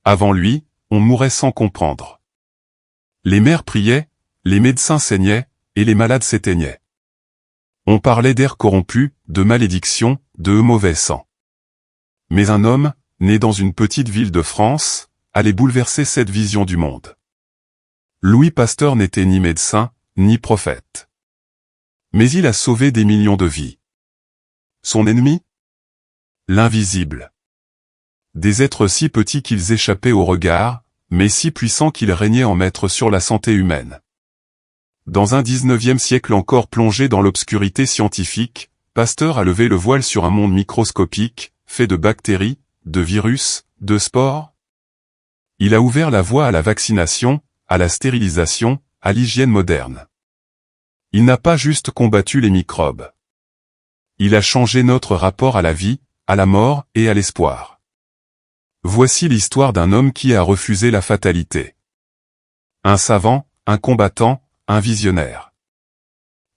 Avant lui, on mourait sans comprendre. Les mères priaient, les médecins saignaient, et les malades s'éteignaient. On parlait d'air corrompu, de malédiction, de mauvais sang. Mais un homme, né dans une petite ville de France, allait bouleverser cette vision du monde. Louis Pasteur n'était ni médecin, ni prophète. Mais il a sauvé des millions de vies. Son ennemi? L'invisible. Des êtres si petits qu'ils échappaient au regard, mais si puissants qu'ils régnaient en maître sur la santé humaine. Dans un 19e siècle encore plongé dans l'obscurité scientifique, Pasteur a levé le voile sur un monde microscopique, fait de bactéries, de virus, de spores. Il a ouvert la voie à la vaccination, à la stérilisation, à l'hygiène moderne. Il n'a pas juste combattu les microbes. Il a changé notre rapport à la vie, à la mort et à l'espoir. Voici l'histoire d'un homme qui a refusé la fatalité. Un savant, un combattant, un visionnaire.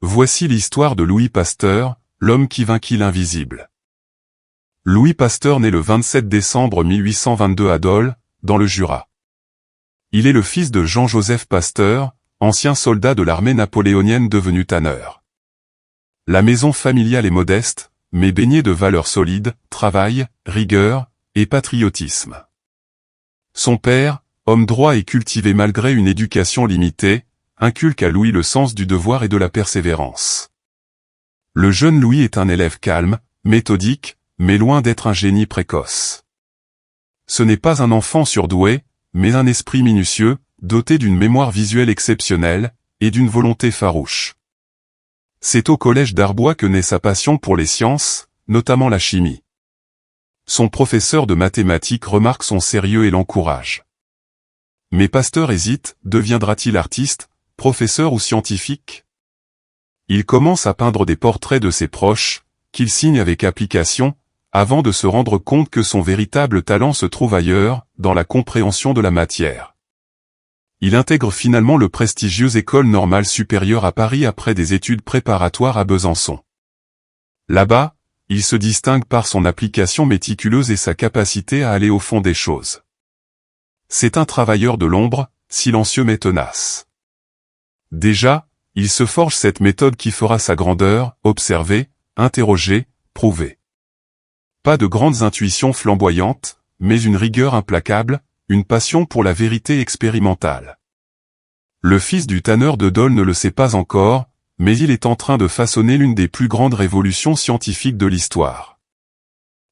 Voici l'histoire de Louis Pasteur, l'homme qui vainquit l'invisible. Louis Pasteur naît le 27 décembre 1822 à Dole, dans le Jura. Il est le fils de Jean-Joseph Pasteur, ancien soldat de l'armée napoléonienne devenu tanneur. La maison familiale est modeste, mais baignée de valeurs solides, travail, rigueur et patriotisme. Son père, homme droit et cultivé malgré une éducation limitée, inculque à Louis le sens du devoir et de la persévérance. Le jeune Louis est un élève calme, méthodique, mais loin d'être un génie précoce. Ce n'est pas un enfant surdoué, mais un esprit minutieux, doté d'une mémoire visuelle exceptionnelle, et d'une volonté farouche. C'est au collège d'Arbois que naît sa passion pour les sciences, notamment la chimie. Son professeur de mathématiques remarque son sérieux et l'encourage. Mais Pasteur hésite, deviendra-t-il artiste, professeur ou scientifique? Il commence à peindre des portraits de ses proches, qu'il signe avec application, avant de se rendre compte que son véritable talent se trouve ailleurs, dans la compréhension de la matière. Il intègre finalement le prestigieuse École normale supérieure à Paris après des études préparatoires à Besançon. Là-bas, il se distingue par son application méticuleuse et sa capacité à aller au fond des choses. C'est un travailleur de l'ombre, silencieux mais tenace. Déjà, il se forge cette méthode qui fera sa grandeur, observer, interroger, prouver. Pas de grandes intuitions flamboyantes, mais une rigueur implacable, une passion pour la vérité expérimentale. Le fils du tanneur de Dole ne le sait pas encore, mais il est en train de façonner l'une des plus grandes révolutions scientifiques de l'histoire.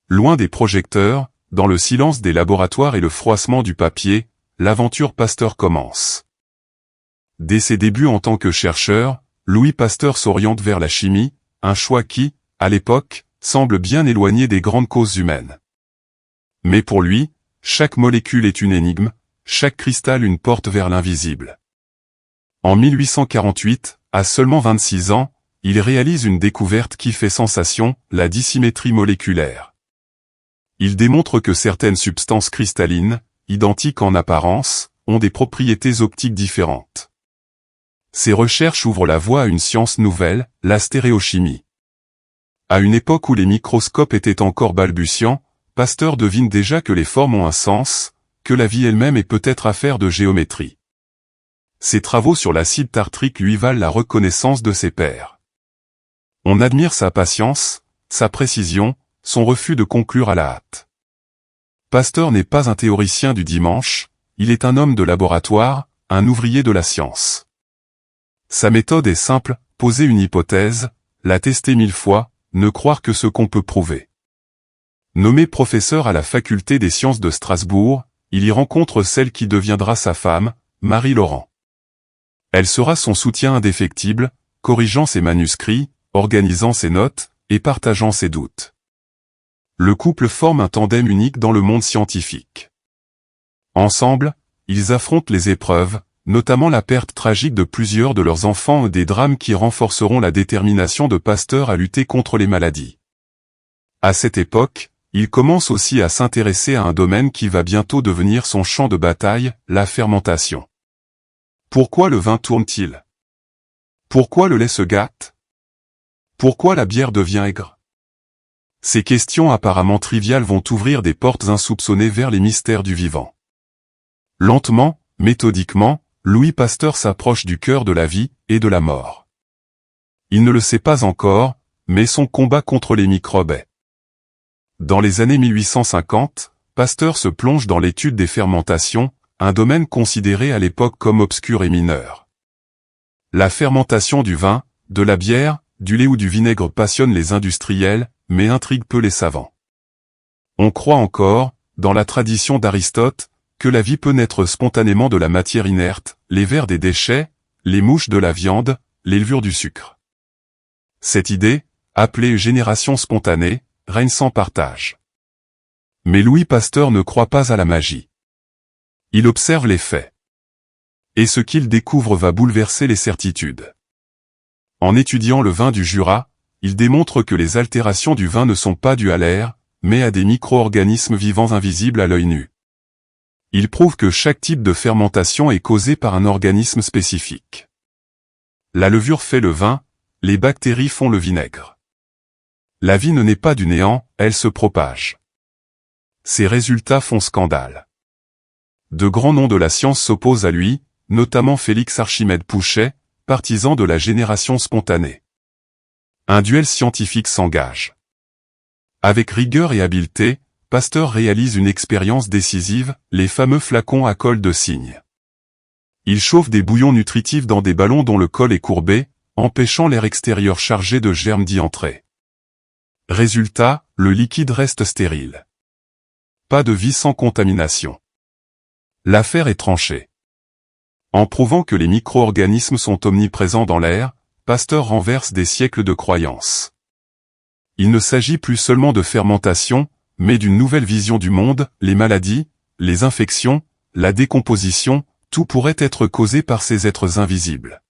Loin des projecteurs, dans le silence des laboratoires et le froissement du papier, l'aventure Pasteur commence. Dès ses débuts en tant que chercheur, Louis Pasteur s'oriente vers la chimie, un choix qui, à l'époque, semble bien éloigné des grandes causes humaines. Mais pour lui, chaque molécule est une énigme, chaque cristal une porte vers l'invisible. En 1848, à seulement 26 ans, il réalise une découverte qui fait sensation, la dissymétrie moléculaire. Il démontre que certaines substances cristallines, identiques en apparence, ont des propriétés optiques différentes. Ces recherches ouvrent la voie à une science nouvelle, la stéréochimie. À une époque où les microscopes étaient encore balbutiants, Pasteur devine déjà que les formes ont un sens, que la vie elle-même est peut-être affaire de géométrie. Ses travaux sur l'acide tartrique lui valent la reconnaissance de ses pairs. On admire sa patience, sa précision, son refus de conclure à la hâte. Pasteur n'est pas un théoricien du dimanche, il est un homme de laboratoire, un ouvrier de la science. Sa méthode est simple, poser une hypothèse, la tester 1000 fois, ne croire que ce qu'on peut prouver. Nommé professeur à la faculté des sciences de Strasbourg, il y rencontre celle qui deviendra sa femme, Marie Laurent. Elle sera son soutien indéfectible, corrigeant ses manuscrits, organisant ses notes, et partageant ses doutes. Le couple forme un tandem unique dans le monde scientifique. Ensemble, ils affrontent les épreuves, notamment la perte tragique de plusieurs de leurs enfants et des drames qui renforceront la détermination de Pasteur à lutter contre les maladies. À cette époque, il commence aussi à s'intéresser à un domaine qui va bientôt devenir son champ de bataille, la fermentation. Pourquoi le vin tourne-t-il? Pourquoi le lait se gâte? Pourquoi la bière devient aigre? Ces questions apparemment triviales vont ouvrir des portes insoupçonnées vers les mystères du vivant. Lentement, méthodiquement, Louis Pasteur s'approche du cœur de la vie et de la mort. Il ne le sait pas encore, mais son combat contre les microbes est. Dans les années 1850, Pasteur se plonge dans l'étude des fermentations, un domaine considéré à l'époque comme obscur et mineur. La fermentation du vin, de la bière, du lait ou du vinaigre passionne les industriels, mais intrigue peu les savants. On croit encore, dans la tradition d'Aristote, que la vie peut naître spontanément de la matière inerte, les vers des déchets, les mouches de la viande, les levures du sucre. Cette idée, appelée génération spontanée, règne sans partage. Mais Louis Pasteur ne croit pas à la magie. Il observe les faits. Et ce qu'il découvre va bouleverser les certitudes. En étudiant le vin du Jura, il démontre que les altérations du vin ne sont pas dues à l'air, mais à des micro-organismes vivants invisibles à l'œil nu. Il prouve que chaque type de fermentation est causé par un organisme spécifique. La levure fait le vin, les bactéries font le vinaigre. La vie ne naît pas du néant, elle se propage. Ces résultats font scandale. De grands noms de la science s'opposent à lui, notamment Félix Archimède Pouchet, partisan de la génération spontanée. Un duel scientifique s'engage. Avec rigueur et habileté, Pasteur réalise une expérience décisive, les fameux flacons à col de cygne. Il chauffe des bouillons nutritifs dans des ballons dont le col est courbé, empêchant l'air extérieur chargé de germes d'y entrer. Résultat, le liquide reste stérile. Pas de vie sans contamination. L'affaire est tranchée. En prouvant que les micro-organismes sont omniprésents dans l'air, Pasteur renverse des siècles de croyances. Il ne s'agit plus seulement de fermentation, mais d'une nouvelle vision du monde, les maladies, les infections, la décomposition, tout pourrait être causé par ces êtres invisibles.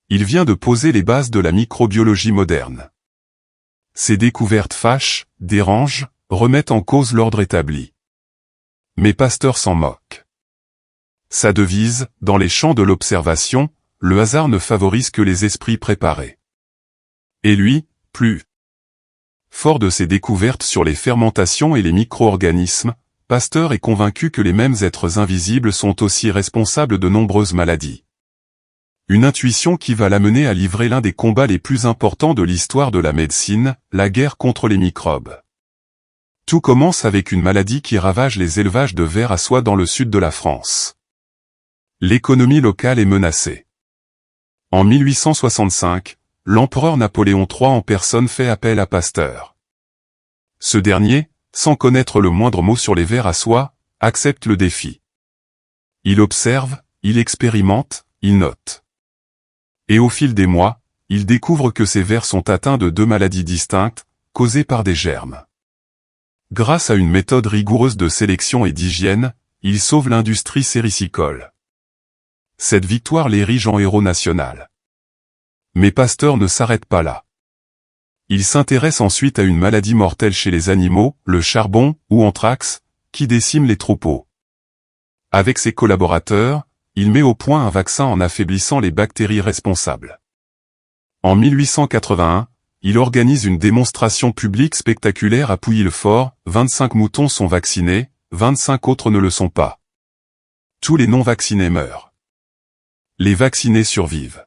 Il vient de poser les bases de la microbiologie moderne. Ces découvertes fâchent, dérangent, remettent en cause l'ordre établi. Mais Pasteur s'en moque. Sa devise, dans les champs de l'observation, le hasard ne favorise que les esprits préparés. Et lui, plus. Fort de ses découvertes sur les fermentations et les micro-organismes, Pasteur est convaincu que les mêmes êtres invisibles sont aussi responsables de nombreuses maladies. Une intuition qui va l'amener à livrer l'un des combats les plus importants de l'histoire de la médecine, la guerre contre les microbes. Tout commence avec une maladie qui ravage les élevages de vers à soie dans le sud de la France. L'économie locale est menacée. En 1865, l'empereur Napoléon III en personne fait appel à Pasteur. Ce dernier, sans connaître le moindre mot sur les vers à soie, accepte le défi. Il observe, il expérimente, il note. Et au fil des mois, il découvre que ces vers sont atteints de deux maladies distinctes, causées par des germes. Grâce à une méthode rigoureuse de sélection et d'hygiène, il sauve l'industrie séricicole. Cette victoire l'érige en héros national. Mais Pasteur ne s'arrête pas là. Il s'intéresse ensuite à une maladie mortelle chez les animaux, le charbon, ou anthrax, qui décime les troupeaux. Avec ses collaborateurs, il met au point un vaccin en affaiblissant les bactéries responsables. En 1881, il organise une démonstration publique spectaculaire à Pouilly-le-Fort, 25 moutons sont vaccinés, 25 autres ne le sont pas. Tous les non-vaccinés meurent. Les vaccinés survivent.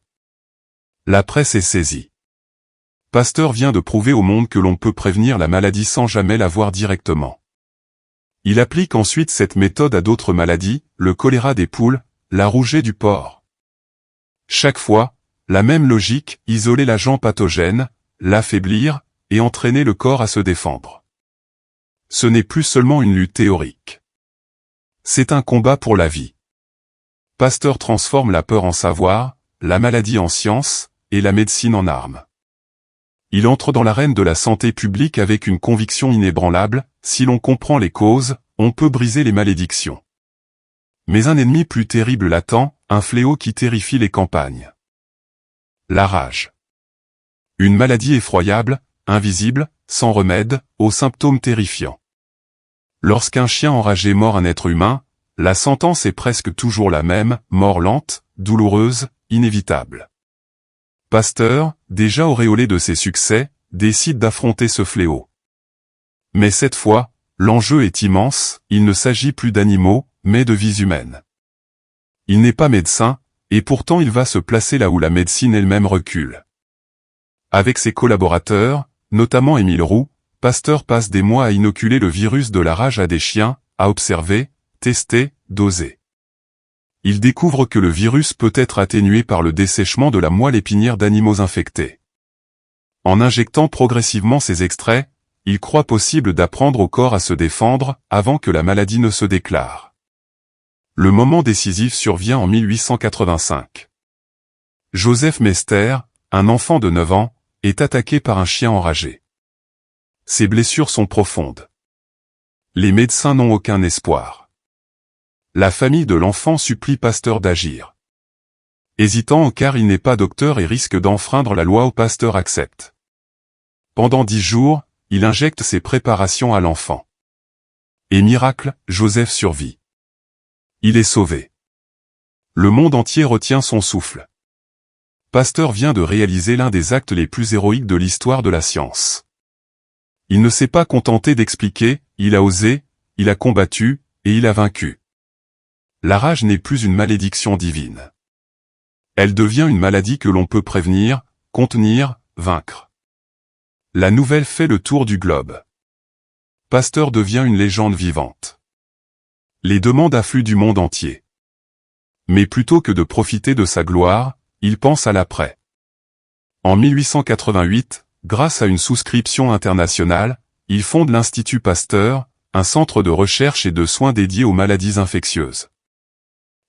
La presse est saisie. Pasteur vient de prouver au monde que l'on peut prévenir la maladie sans jamais la voir directement. Il applique ensuite cette méthode à d'autres maladies, le choléra des poules, la rougeole du porc. Chaque fois, la même logique, isoler l'agent pathogène, l'affaiblir, et entraîner le corps à se défendre. Ce n'est plus seulement une lutte théorique. C'est un combat pour la vie. Pasteur transforme la peur en savoir, la maladie en science, et la médecine en arme. Il entre dans l'arène de la santé publique avec une conviction inébranlable, si l'on comprend les causes, on peut briser les malédictions. Mais un ennemi plus terrible l'attend, un fléau qui terrifie les campagnes. La rage. Une maladie effroyable, invisible, sans remède, aux symptômes terrifiants. Lorsqu'un chien enragé mord un être humain, la sentence est presque toujours la même, mort lente, douloureuse, inévitable. Pasteur, déjà auréolé de ses succès, décide d'affronter ce fléau. Mais cette fois, l'enjeu est immense, il ne s'agit plus d'animaux, mais de vies humaines. Il n'est pas médecin, et pourtant il va se placer là où la médecine elle-même recule. Avec ses collaborateurs, notamment Émile Roux, Pasteur passe des mois à inoculer le virus de la rage à des chiens, à observer, tester, doser. Il découvre que le virus peut être atténué par le dessèchement de la moelle épinière d'animaux infectés. En injectant progressivement ces extraits, il croit possible d'apprendre au corps à se défendre avant que la maladie ne se déclare. Le moment décisif survient en 1885. Joseph Mester, un enfant de 9 ans, est attaqué par un chien enragé. Ses blessures sont profondes. Les médecins n'ont aucun espoir. La famille de l'enfant supplie Pasteur d'agir. Hésitant car il n'est pas docteur et risque d'enfreindre la loi, Pasteur accepte. Pendant 10 jours, il injecte ses préparations à l'enfant. Et miracle, Joseph survit. Il est sauvé. Le monde entier retient son souffle. Pasteur vient de réaliser l'un des actes les plus héroïques de l'histoire de la science. Il ne s'est pas contenté d'expliquer, il a osé, il a combattu, et il a vaincu. La rage n'est plus une malédiction divine. Elle devient une maladie que l'on peut prévenir, contenir, vaincre. La nouvelle fait le tour du globe. Pasteur devient une légende vivante. Les demandes affluent du monde entier. Mais plutôt que de profiter de sa gloire, il pense à l'après. En 1888, grâce à une souscription internationale, il fonde l'Institut Pasteur, un centre de recherche et de soins dédié aux maladies infectieuses.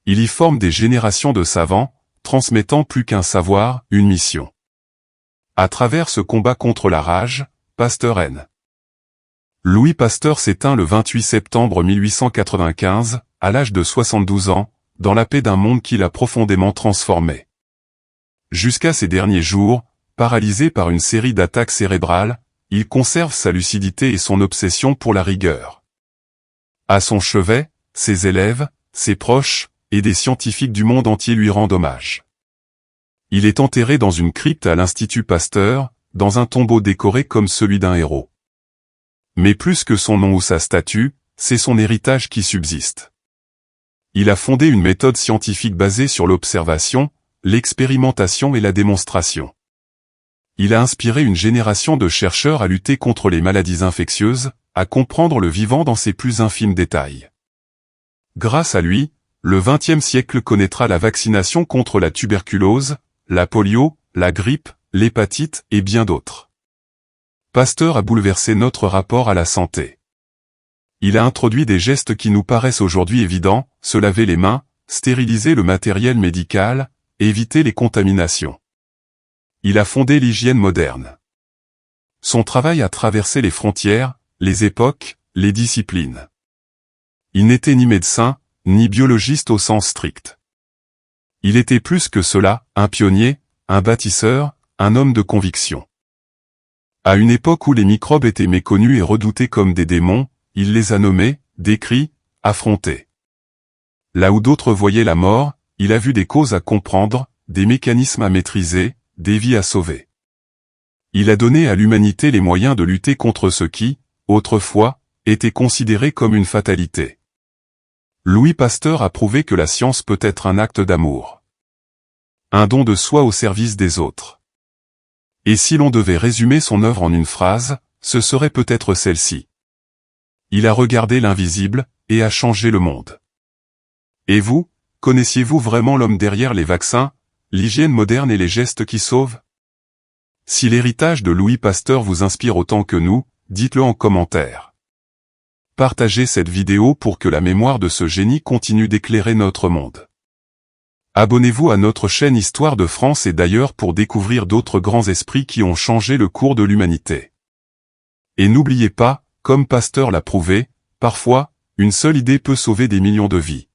Il y forme des générations de savants, transmettant plus qu'un savoir, une mission. À travers ce combat contre la rage, Pasteur N. Louis Pasteur s'éteint le 28 septembre 1895, à l'âge de 72 ans, dans la paix d'un monde qui l'a profondément transformé. Jusqu'à ses derniers jours, paralysé par une série d'attaques cérébrales, il conserve sa lucidité et son obsession pour la rigueur. À son chevet, ses élèves, ses proches, et des scientifiques du monde entier lui rendent hommage. Il est enterré dans une crypte à l'Institut Pasteur, dans un tombeau décoré comme celui d'un héros. Mais plus que son nom ou sa statue, c'est son héritage qui subsiste. Il a fondé une méthode scientifique basée sur l'observation, l'expérimentation et la démonstration. Il a inspiré une génération de chercheurs à lutter contre les maladies infectieuses, à comprendre le vivant dans ses plus infimes détails. Grâce à lui, le XXe siècle connaîtra la vaccination contre la tuberculose, la polio, la grippe, l'hépatite et bien d'autres. Pasteur a bouleversé notre rapport à la santé. Il a introduit des gestes qui nous paraissent aujourd'hui évidents, se laver les mains, stériliser le matériel médical, éviter les contaminations. Il a fondé l'hygiène moderne. Son travail a traversé les frontières, les époques, les disciplines. Il n'était ni médecin, ni biologiste au sens strict. Il était plus que cela, un pionnier, un bâtisseur, un homme de conviction. À une époque où les microbes étaient méconnus et redoutés comme des démons, il les a nommés, décrits, affrontés. Là où d'autres voyaient la mort, il a vu des causes à comprendre, des mécanismes à maîtriser, des vies à sauver. Il a donné à l'humanité les moyens de lutter contre ce qui, autrefois, était considéré comme une fatalité. Louis Pasteur a prouvé que la science peut être un acte d'amour. Un don de soi au service des autres. Et si l'on devait résumer son œuvre en une phrase, ce serait peut-être celle-ci. Il a regardé l'invisible, et a changé le monde. Et vous, connaissiez-vous vraiment l'homme derrière les vaccins, l'hygiène moderne et les gestes qui sauvent? Si l'héritage de Louis Pasteur vous inspire autant que nous, dites-le en commentaire. Partagez cette vidéo pour que la mémoire de ce génie continue d'éclairer notre monde. Abonnez-vous à notre chaîne Histoire de France et d'ailleurs pour découvrir d'autres grands esprits qui ont changé le cours de l'humanité. Et n'oubliez pas, comme Pasteur l'a prouvé, parfois, une seule idée peut sauver des millions de vies.